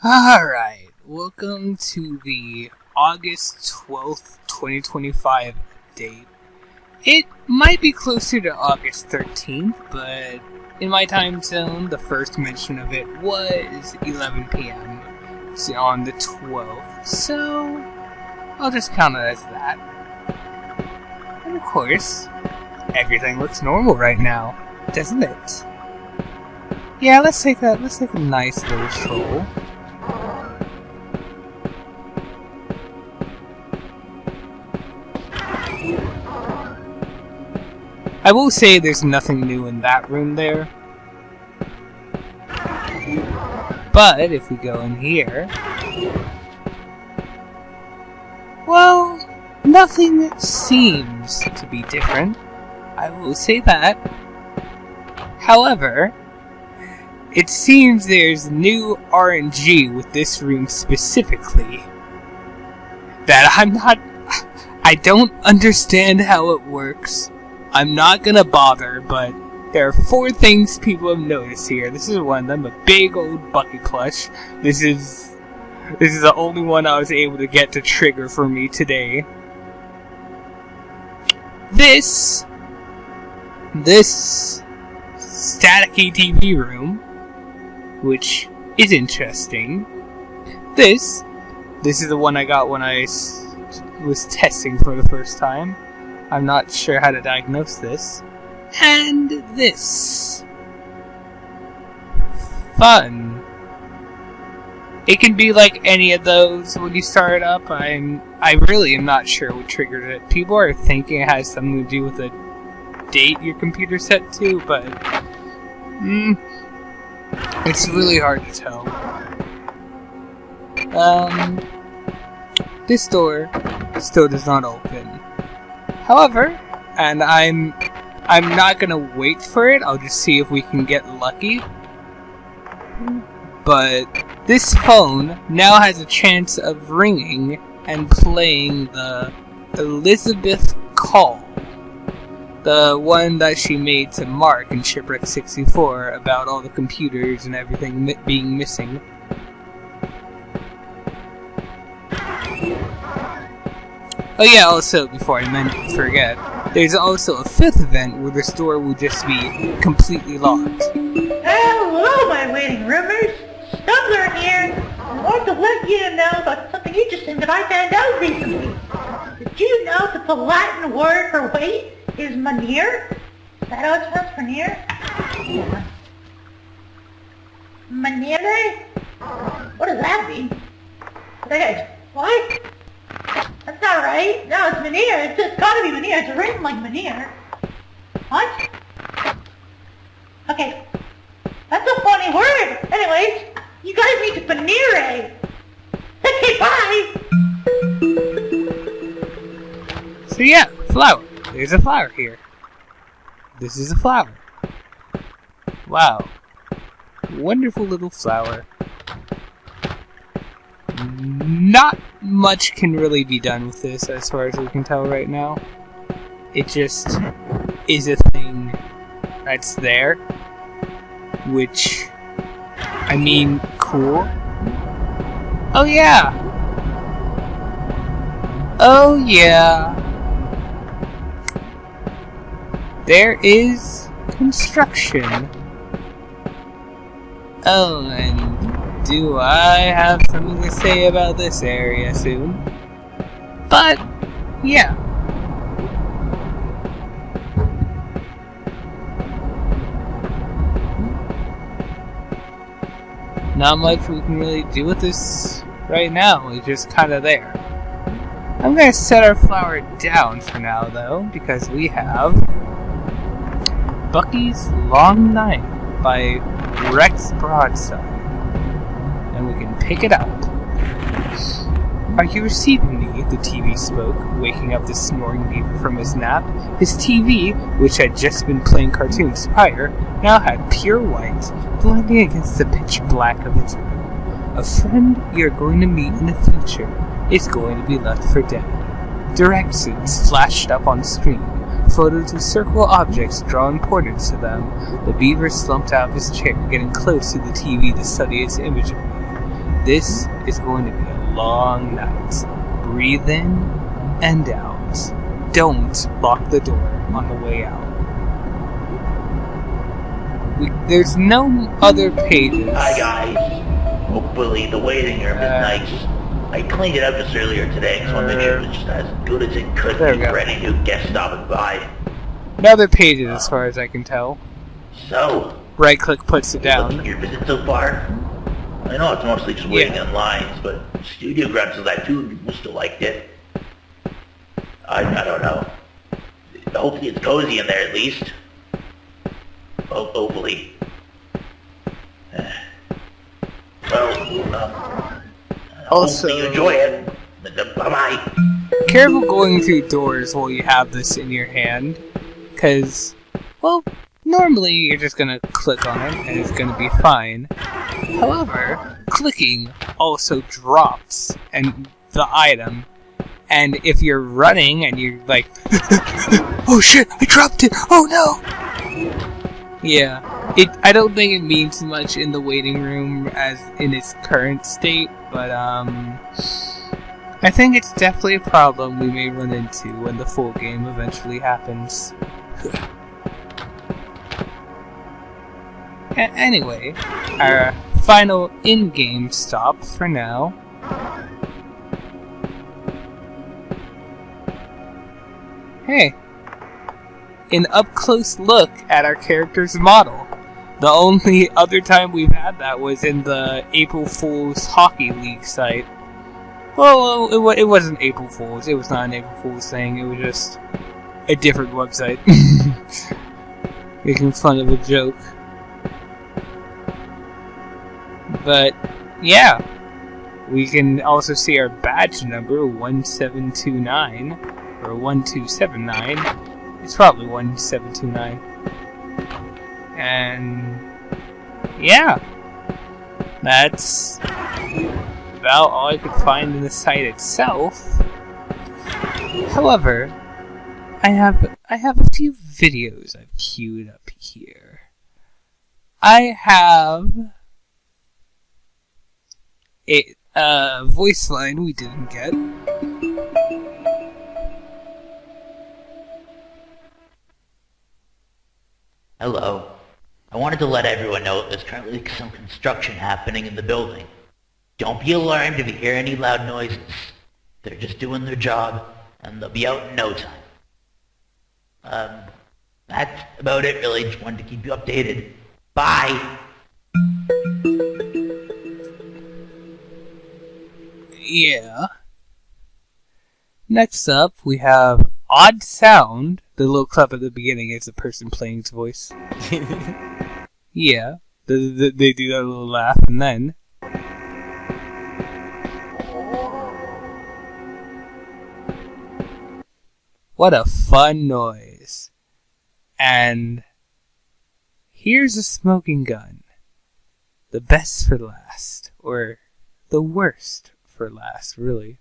Alright, welcome to the August 12th, 2025 date. It might be closer to August 13th, but in my time zone, the first mention of it was 11 p.m. on the 12th, so I'll just count it as that. And of course, everything looks normal right now, doesn't it? Yeah, let's take a nice little stroll. I will say there's nothing new in that room there. But if we go in here, well, nothing seems to be different. I will say that. However, it seems there's new RNG with this room specifically that I don't understand how it works. I'm not gonna bother, but there are 4 things people have noticed here. This is one of them, a big old Bucky plush. This is the only one I was able to get to trigger for me today. This staticky TV room, which is interesting. This is the one I got when I was testing for the first time. I'm not sure how to diagnose this. And this. Fun. It can be like any of those when you start it up. I really am not sure what triggered it. People are thinking it has something to do with the date your computer set to, but it's really hard to tell. This door still does not open. However, and I'm not gonna wait for it, I'll just see if we can get lucky. But this phone now has a chance of ringing and playing the Elizabeth call. The one that she made to Mark in Shipwreck 64 about all the computers and everything being missing. Oh yeah, also, before I forget, there's also a 5th event where the store will just be completely locked. Hello, my waiting roomers! Stumbler here! I want to let you know about something interesting that I found out recently. Did you know that the Latin word for wait is manere? Is that how it spells manere? Manere? What does that mean? What? That's not right. No, it's manere. It's gotta be manere. It's written like manere. What? Okay. That's a funny word. Anyways, you guys need to manere. Okay, bye. So yeah, flower. There's a flower here. This is a flower. Wow. Wonderful little flower. Not much can really be done with this as far as we can tell right now. It just is a thing that's there. Which, I mean, cool. Oh yeah! Oh yeah! There is construction. Oh, and do I have something to say about this area soon? But, yeah. Not much we can really do with this right now. It's just kind of there. I'm going to set our flower down for now, though, because we have Bucky's Long Night by Rex Broadside. And we can pick it up. Are you receiving me? The TV spoke, waking up the snoring beaver from his nap. His TV, which had just been playing cartoons prior, now had pure white, blending against the pitch black of its room. A friend you're going to meet in the future is going to be left for dead. Directions flashed up on screen. Photos of circle objects draw importance to them. The beaver slumped out of his chair, getting close to the TV to study its imagery. This is going to be a long night. Breathe in and out. Don't lock the door on the way out. There's no other pages. Hi guys. Hopefully the waiting room is nice. I cleaned it up just earlier today, so I want to make sure it was just as good as it could be for any new guests stopping by. No other pages as far as I can tell. So, right click puts it down. Your visit so far? I know it's mostly just waiting on lines, but Studio Grunts was that too, people still liked it. I don't know. Hopefully it's cozy in there at least. Well, hopefully. Also, hopefully you enjoy it. Bye-bye. Careful going through doors while you have this in your hand, because, well, normally you're just gonna click on it and it's gonna be fine. However, clicking also drops the item, and if you're running and you're like, oh shit, I dropped it, oh no! Yeah, I don't think it means much in the waiting room as in its current state, but I think it's definitely a problem we may run into when the full game eventually happens. Anyway, our final in-game stop for now. Hey, an up-close look at our character's model. The only other time we've had that was in the April Fool's Hockey League site. Well, it wasn't April Fool's. It was not an April Fool's thing. It was just a different website. Making fun of a joke. But, yeah. We can also see our badge number, 1729. Or 1279. It's probably 1729. And yeah, that's about all I could find in the site itself. However, I have a few videos I've queued up here. I have a voice line we didn't get. Hello. I wanted to let everyone know that there's currently some construction happening in the building. Don't be alarmed if you hear any loud noises. They're just doing their job, and they'll be out in no time. That's about it really. Just wanted to keep you updated. Bye! Yeah. Next up, we have Odd Sound. The little clip at the beginning is a person playing his voice. Yeah, they do that little laugh, and then what a fun noise. And here's a smoking gun. The best for last, or the worst for last, really.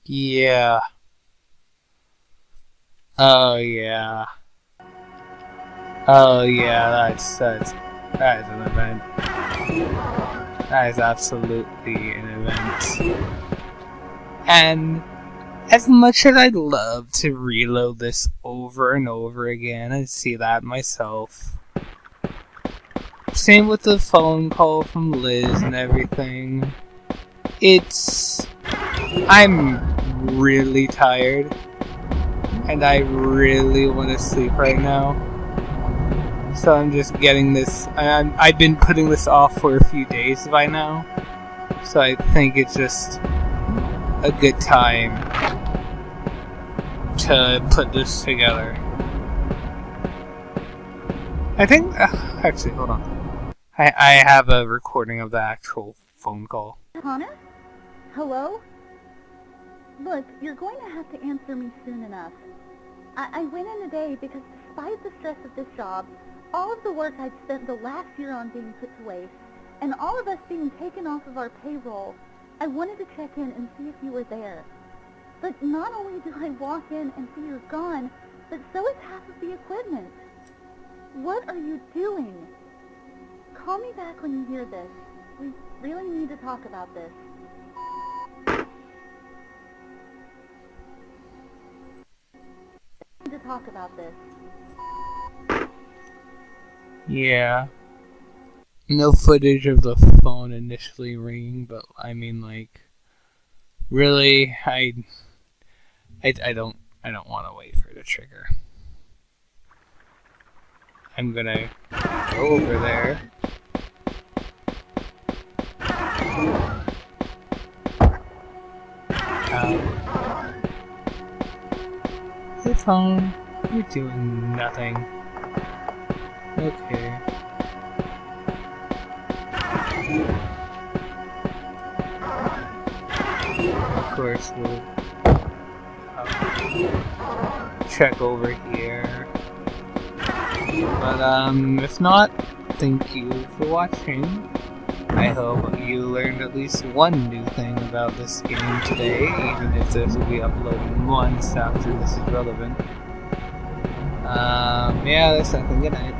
Yeah. Oh yeah. Oh yeah, that is an event. That is absolutely an event. And as much as I'd love to reload this over and over again and see that myself. Same with the phone call from Liz and everything. I'm really tired, and I really want to sleep right now. So I'm just getting this. I've been putting this off for a few days by now, so I think it's just a good time to put this together. I think. Actually, hold on. I have a recording of the actual phone call. Hannah? Hello? Look, you're going to have to answer me soon enough. I went in today because despite the stress of this job, all of the work I'd spent the last year on being put to waste, and all of us being taken off of our payroll, I wanted to check in and see if you were there. But not only do I walk in and see you're gone, but so is half of the equipment. What are you doing? Call me back when you hear this. We really need to talk about this. To talk about this. Yeah. No footage of the phone initially ringing, but I mean, like, really, I don't want to wait for the trigger. I'm gonna go over there. Hey phone, you're doing nothing. Okay. Of course, we'll check over here. But if not, thank you for watching. I hope you learned at least one new thing about this game today, even if this will be uploaded months after this is relevant. Yeah, that's nothing. Good night.